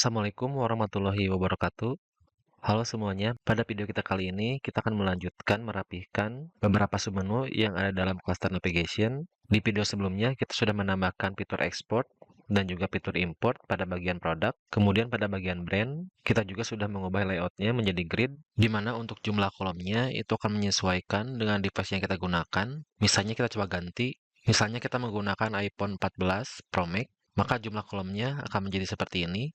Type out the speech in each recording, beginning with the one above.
Assalamualaikum warahmatullahi wabarakatuh. Halo semuanya, pada video kita kali ini kita akan melanjutkan merapihkan beberapa submenu yang ada dalam cluster navigation. Di video sebelumnya kita sudah menambahkan fitur export dan juga fitur import pada bagian produk. Kemudian pada bagian brand, kita juga sudah mengubah layoutnya menjadi grid, di mana untuk jumlah kolomnya itu akan menyesuaikan dengan device yang kita gunakan. Misalnya kita coba ganti, misalnya kita menggunakan iPhone 14 Pro Max, maka jumlah kolomnya akan menjadi seperti ini.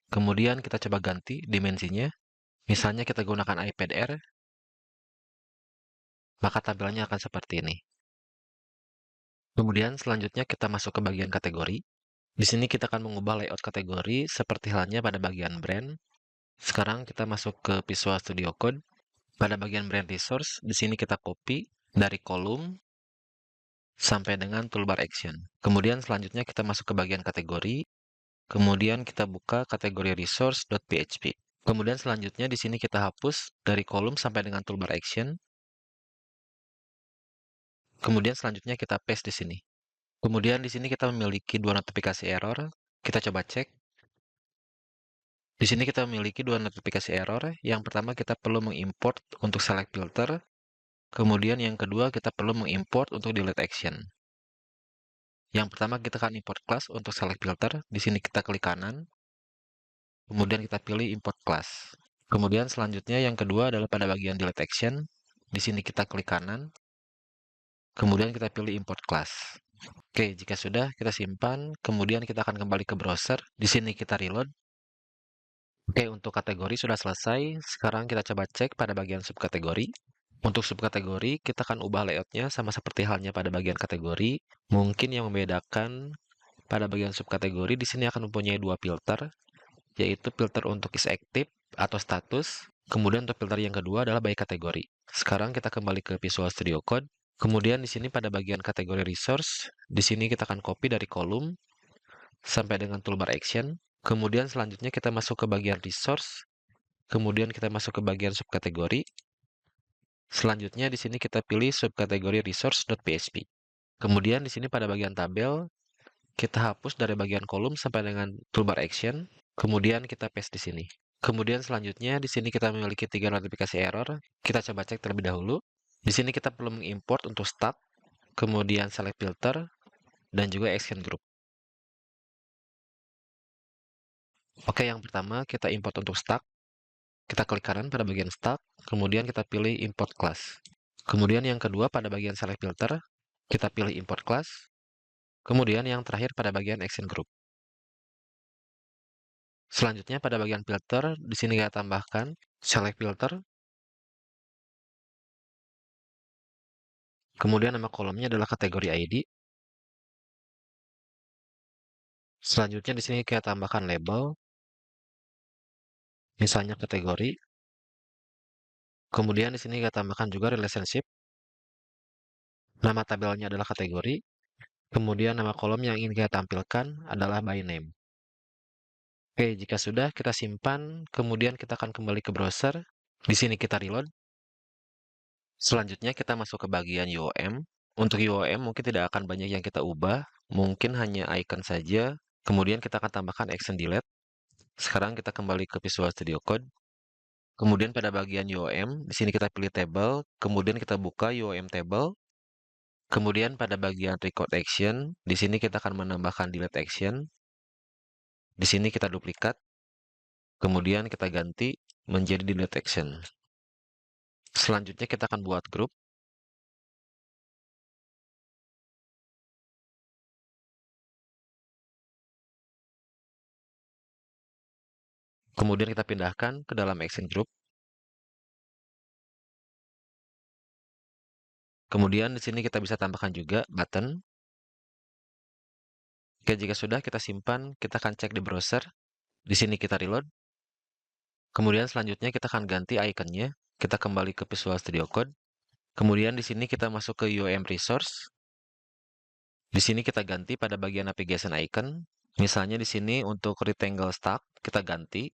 Kemudian kita coba ganti dimensinya. Misalnya kita gunakan iPad Air, maka tampilannya akan seperti ini. Kemudian selanjutnya kita masuk ke bagian kategori. Di sini kita akan mengubah layout kategori seperti halnya pada bagian brand. Sekarang kita masuk ke Visual Studio Code. Pada bagian brand resource, di sini kita copy dari kolom sampai dengan toolbar action. Kemudian selanjutnya kita masuk ke bagian kategori. Kemudian kita buka kategori resource.php. Kemudian selanjutnya di sini kita hapus dari kolom sampai dengan toolbar action. Kemudian selanjutnya kita paste di sini. Kemudian di sini kita memiliki dua notifikasi error. Kita coba cek. Di sini kita memiliki dua notifikasi error. Yang pertama kita perlu mengimport untuk select filter. Kemudian yang kedua kita perlu mengimport untuk delete action. Yang pertama kita akan import class untuk select filter. Di sini kita klik kanan. Kemudian kita pilih import class. Kemudian selanjutnya yang kedua adalah pada bagian delete action. Di sini kita klik kanan. Kemudian kita pilih import class. Oke, jika sudah, kita simpan. Kemudian kita akan kembali ke browser. Di sini kita reload. Oke, untuk kategori sudah selesai. Sekarang kita coba cek pada bagian subkategori. Untuk subkategori, kita akan ubah layoutnya sama seperti halnya pada bagian kategori. Mungkin yang membedakan pada bagian subkategori di sini akan mempunyai dua filter, yaitu filter untuk is active atau status. Kemudian untuk filter yang kedua adalah by kategori. Sekarang kita kembali ke Visual Studio Code. Kemudian di sini pada bagian kategori resource, di sini kita akan copy dari kolom sampai dengan toolbar action. Kemudian selanjutnya kita masuk ke bagian resource. Kemudian kita masuk ke bagian subkategori. Selanjutnya di sini kita pilih subkategori resource.php. Kemudian di sini pada bagian tabel, kita hapus dari bagian kolom sampai dengan toolbar action. Kemudian kita paste di sini. Kemudian selanjutnya di sini kita memiliki tiga notifikasi error. Kita coba cek terlebih dahulu. Di sini kita perlu mengimport untuk start, kemudian select filter, dan juga action group. Oke, yang pertama kita import untuk stack. Kita klik kanan pada bagian stack, kemudian kita pilih import class. Kemudian yang kedua pada bagian select filter, kita pilih import class. Kemudian yang terakhir pada bagian action group. Selanjutnya pada bagian filter, di sini kita tambahkan select filter. Kemudian nama kolomnya adalah kategori ID. Selanjutnya di sini kita tambahkan label, misalnya kategori. Kemudian di sini kita tambahkan juga relationship. Nama tabelnya adalah kategori. Kemudian nama kolom yang ingin kita tampilkan adalah by name. Oke, jika sudah kita simpan, kemudian kita akan kembali ke browser. Di sini kita reload. Selanjutnya kita masuk ke bagian UOM. Untuk UOM mungkin tidak akan banyak yang kita ubah, mungkin hanya icon saja. Kemudian kita akan tambahkan action delete. Sekarang kita kembali ke Visual Studio Code. Kemudian pada bagian UOM, di sini kita pilih table, kemudian kita buka UOM table. Kemudian pada bagian record action, di sini kita akan menambahkan delete action. Di sini kita duplikat, kemudian kita ganti menjadi delete action. Selanjutnya kita akan buat grup. Kemudian kita pindahkan ke dalam action group. Kemudian di sini kita bisa tambahkan juga button. Oke, jika sudah kita simpan, kita akan cek di browser. Di sini kita reload. Kemudian selanjutnya kita akan ganti ikonnya. Kita kembali ke Visual Studio Code. Kemudian di sini kita masuk ke UOM resource. Di sini kita ganti pada bagian navigation icon. Misalnya di sini untuk rectangle stack kita ganti.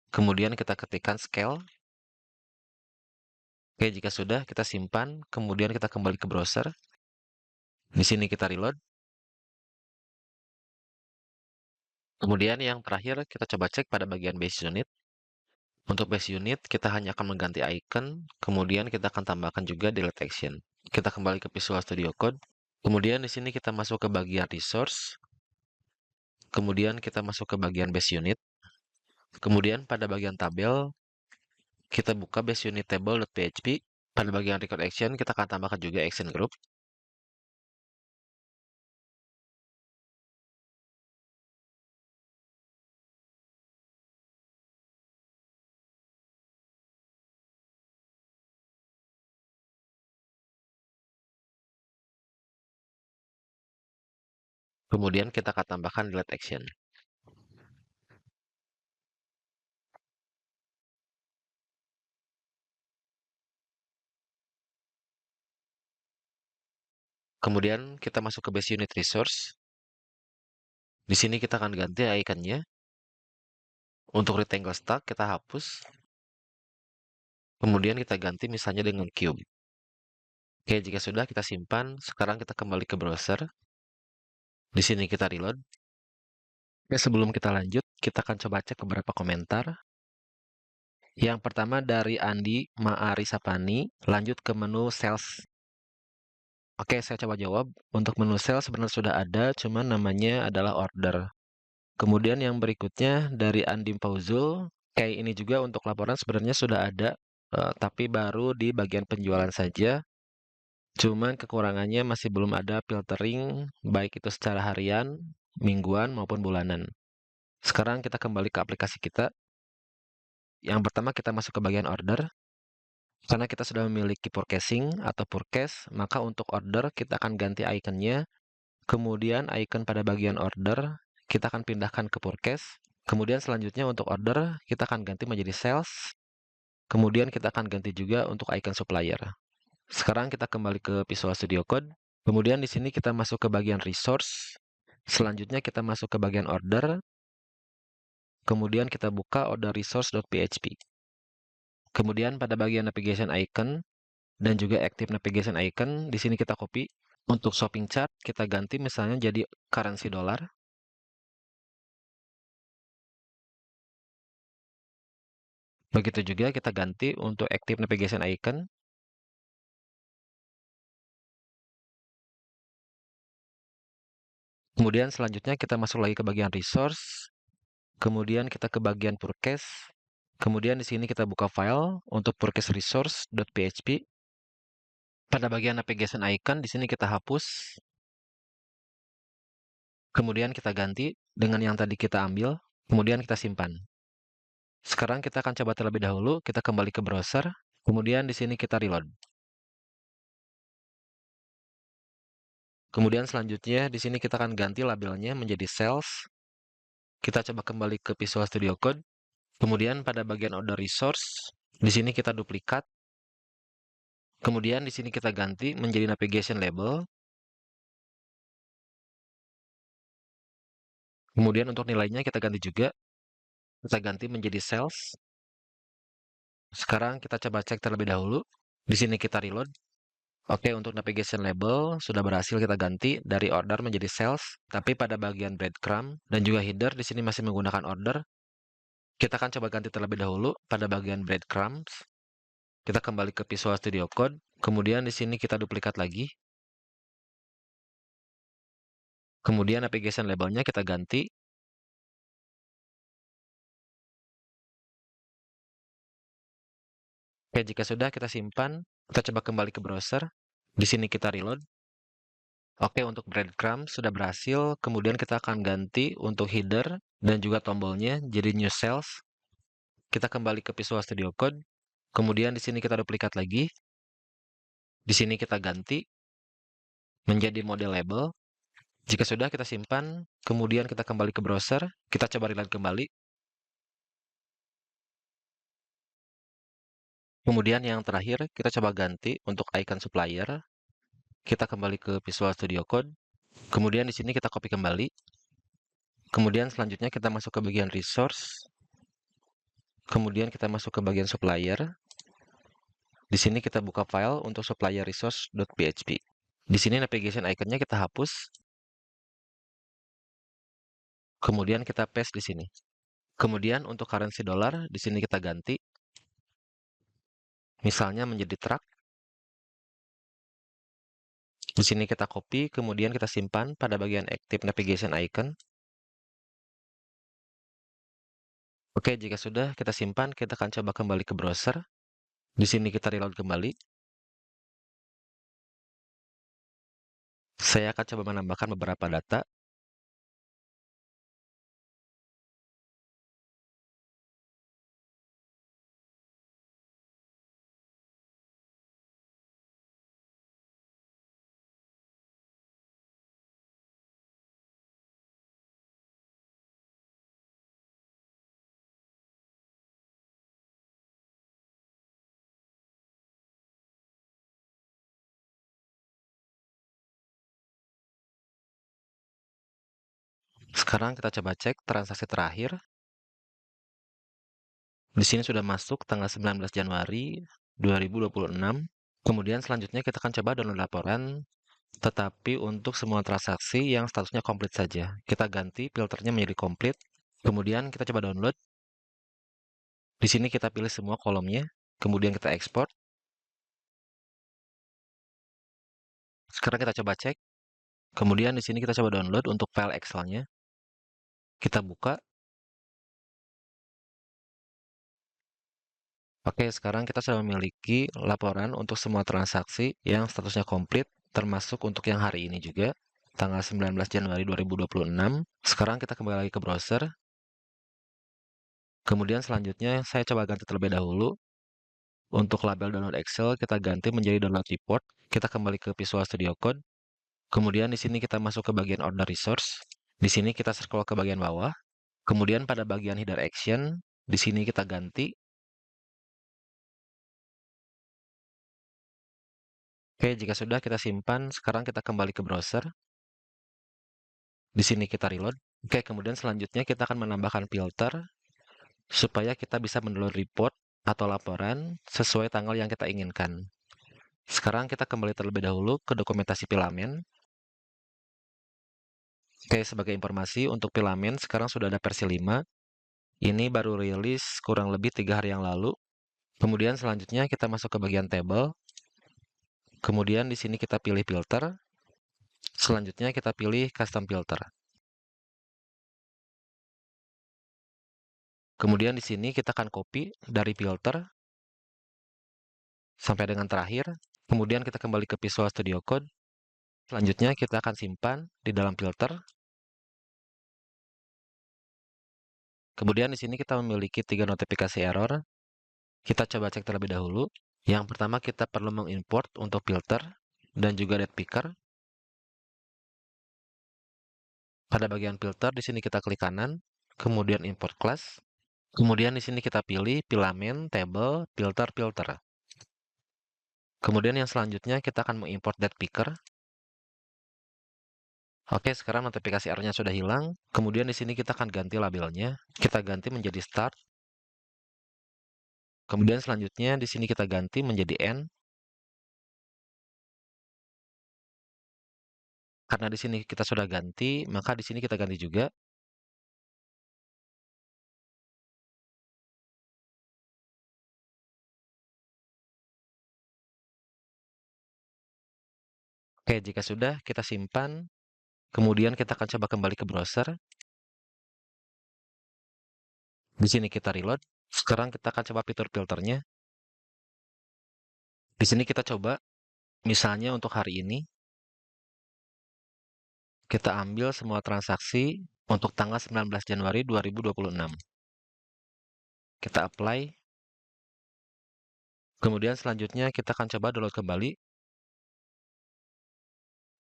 Kemudian kita ketikkan scale. Oke, jika sudah kita simpan, kemudian kita kembali ke browser. Di sini kita reload. Kemudian yang terakhir kita coba cek pada bagian base unit. Untuk base unit kita hanya akan mengganti icon, kemudian kita akan tambahkan juga delete action. Kita kembali ke Visual Studio Code. Kemudian di sini kita masuk ke bagian resource. Kemudian kita masuk ke bagian base unit. Kemudian pada bagian tabel kita buka base unit table.php. Pada bagian record action kita akan tambahkan juga action group. Kemudian kita akan tambahkan delete action. Kemudian kita masuk ke base unit resource. Di sini kita akan ganti iconnya. Untuk rectangle stack kita hapus. Kemudian kita ganti misalnya dengan cube. Oke, jika sudah kita simpan, sekarang kita kembali ke browser. Di sini kita reload. Oke, sebelum kita lanjut, kita akan coba cek beberapa komentar. Yang pertama dari Andi Maari Sapani, lanjut ke menu sales. Oke, saya coba jawab. Untuk menu sales sebenarnya sudah ada, cuman namanya adalah order. Kemudian yang berikutnya dari Andim Fauzul, kayak ini juga untuk laporan sebenarnya sudah ada, tapi baru di bagian penjualan saja. Cuman kekurangannya masih belum ada filtering, baik itu secara harian, mingguan, maupun bulanan. Sekarang kita kembali ke aplikasi kita. Yang pertama kita masuk ke bagian order. Karena kita sudah memiliki forecasting atau forecast, maka untuk order kita akan ganti iconnya. Kemudian icon pada bagian order, kita akan pindahkan ke forecast. Kemudian selanjutnya untuk order, kita akan ganti menjadi sales. Kemudian kita akan ganti juga untuk icon supplier. Sekarang kita kembali ke Visual Studio Code. Kemudian di sini kita masuk ke bagian resource. Selanjutnya kita masuk ke bagian order. Kemudian kita buka order resource.php. Kemudian pada bagian navigation icon dan juga active navigation icon, di sini kita copy. Untuk shopping chart kita ganti misalnya jadi currency dollar. Begitu juga kita ganti untuk active navigation icon. Kemudian selanjutnya kita masuk lagi ke bagian resource. Kemudian kita ke bagian purchase. Kemudian di sini kita buka file untuk purchase resource.php. Pada bagian navigation icon di sini kita hapus. Kemudian kita ganti dengan yang tadi kita ambil. Kemudian kita simpan. Sekarang kita akan coba terlebih dahulu. Kita kembali ke browser. Kemudian di sini kita reload. Kemudian selanjutnya di sini kita akan ganti labelnya menjadi sales. Kita coba kembali ke Visual Studio Code. Kemudian pada bagian order resource, di sini kita duplikat. Kemudian di sini kita ganti menjadi navigation label. Kemudian untuk nilainya kita ganti juga. Kita ganti menjadi sales. Sekarang kita coba cek terlebih dahulu. Di sini kita reload. Oke, untuk navigation label sudah berhasil kita ganti dari order menjadi sales. Tapi pada bagian breadcrumb dan juga header di sini masih menggunakan order. Kita akan coba ganti terlebih dahulu pada bagian breadcrumbs. Kita kembali ke Visual Studio Code. Kemudian di sini kita duplikat lagi. Kemudian navigation labelnya kita ganti. Oke, jika sudah kita simpan, kita coba kembali ke browser. Di sini kita reload. Oke, untuk breadcrumb sudah berhasil. Kemudian kita akan ganti untuk header dan juga tombolnya jadi new cells. Kita kembali ke Visual Studio Code. Kemudian di sini kita duplikat lagi. Di sini kita ganti menjadi model label. Jika sudah kita simpan, kemudian kita kembali ke browser. Kita coba reload kembali. Kemudian yang terakhir, kita coba ganti untuk icon supplier. Kita kembali ke Visual Studio Code. Kemudian di sini kita copy kembali. Kemudian selanjutnya kita masuk ke bagian resource. Kemudian kita masuk ke bagian supplier. Di sini kita buka file untuk supplier resource.php. Di sini navigation iconnya kita hapus. Kemudian kita paste di sini. Kemudian untuk currency dolar, di sini kita ganti. Misalnya menjadi truck. Di sini kita copy, kemudian kita simpan pada bagian Active Navigation Icon. Oke, jika sudah kita simpan, kita akan coba kembali ke browser. Di sini kita reload kembali. Saya akan coba menambahkan beberapa data. Sekarang kita coba cek transaksi terakhir. Di sini sudah masuk tanggal 19 Januari 2026. Kemudian selanjutnya kita akan coba download laporan, tetapi untuk semua transaksi yang statusnya komplit saja. Kita ganti filternya menjadi komplit. Kemudian kita coba download. Di sini kita pilih semua kolomnya, kemudian kita ekspor. Sekarang kita coba cek. Kemudian di sini kita coba download untuk file Excel-nya. Kita buka. Oke, sekarang kita sudah memiliki laporan untuk semua transaksi yang statusnya komplit, termasuk untuk yang hari ini juga, tanggal 19 Januari 2026. Sekarang kita kembali lagi ke browser. Kemudian selanjutnya saya coba ganti terlebih dahulu. Untuk label download Excel, kita ganti menjadi download report. Kita kembali ke Visual Studio Code. Kemudian di sini kita masuk ke bagian order resource. Di sini kita scroll ke bagian bawah. Kemudian pada bagian header action, di sini kita ganti. Oke, jika sudah kita simpan, sekarang kita kembali ke browser. Di sini kita reload. Oke, kemudian selanjutnya kita akan menambahkan filter supaya kita bisa mendownload report atau laporan sesuai tanggal yang kita inginkan. Sekarang kita kembali terlebih dahulu ke dokumentasi filamen. Oke, sebagai informasi untuk filamen sekarang sudah ada versi 5. Ini baru rilis kurang lebih 3 hari yang lalu. Kemudian selanjutnya kita masuk ke bagian table. Kemudian di sini kita pilih filter. Selanjutnya kita pilih custom filter. Kemudian di sini kita akan copy dari filter sampai dengan terakhir. Kemudian kita kembali ke Visual Studio Code. Selanjutnya kita akan simpan di dalam filter. Kemudian di sini kita memiliki 3 notifikasi error. Kita coba cek terlebih dahulu. Yang pertama kita perlu mengimport untuk filter dan juga date picker. Pada bagian filter di sini kita klik kanan, kemudian import class. Kemudian di sini kita pilih filamen, table, filter, filter. Kemudian yang selanjutnya kita akan mengimport date picker. Oke, sekarang notifikasi error-nya sudah hilang. Kemudian di sini kita akan ganti labelnya. Kita ganti menjadi start. Kemudian selanjutnya di sini kita ganti menjadi end. Karena di sini kita sudah ganti, maka di sini kita ganti juga. Oke, jika sudah kita simpan. Kemudian kita akan coba kembali ke browser. Di sini kita reload. Sekarang kita akan coba fitur filternya. Di sini kita coba, misalnya untuk hari ini, kita ambil semua transaksi untuk tanggal 19 Januari 2026. Kita apply. Kemudian selanjutnya kita akan coba download kembali.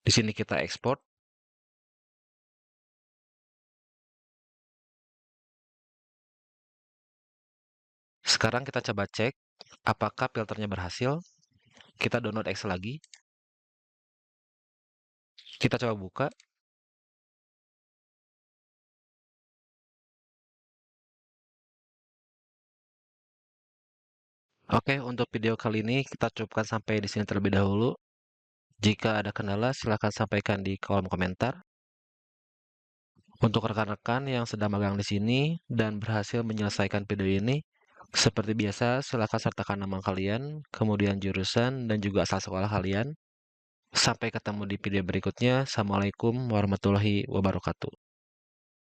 Di sini kita ekspor. Sekarang kita coba cek apakah filternya berhasil. Kita download Excel lagi. Kita coba buka. Oke, untuk video kali ini kita cukupkan sampai di sini terlebih dahulu. Jika ada kendala, silakan sampaikan di kolom komentar. Untuk rekan-rekan yang sedang magang di sini dan berhasil menyelesaikan video ini, seperti biasa, silakan sertakan nama kalian, kemudian jurusan, dan juga asal sekolah kalian. Sampai ketemu di video berikutnya. Assalamualaikum warahmatullahi wabarakatuh.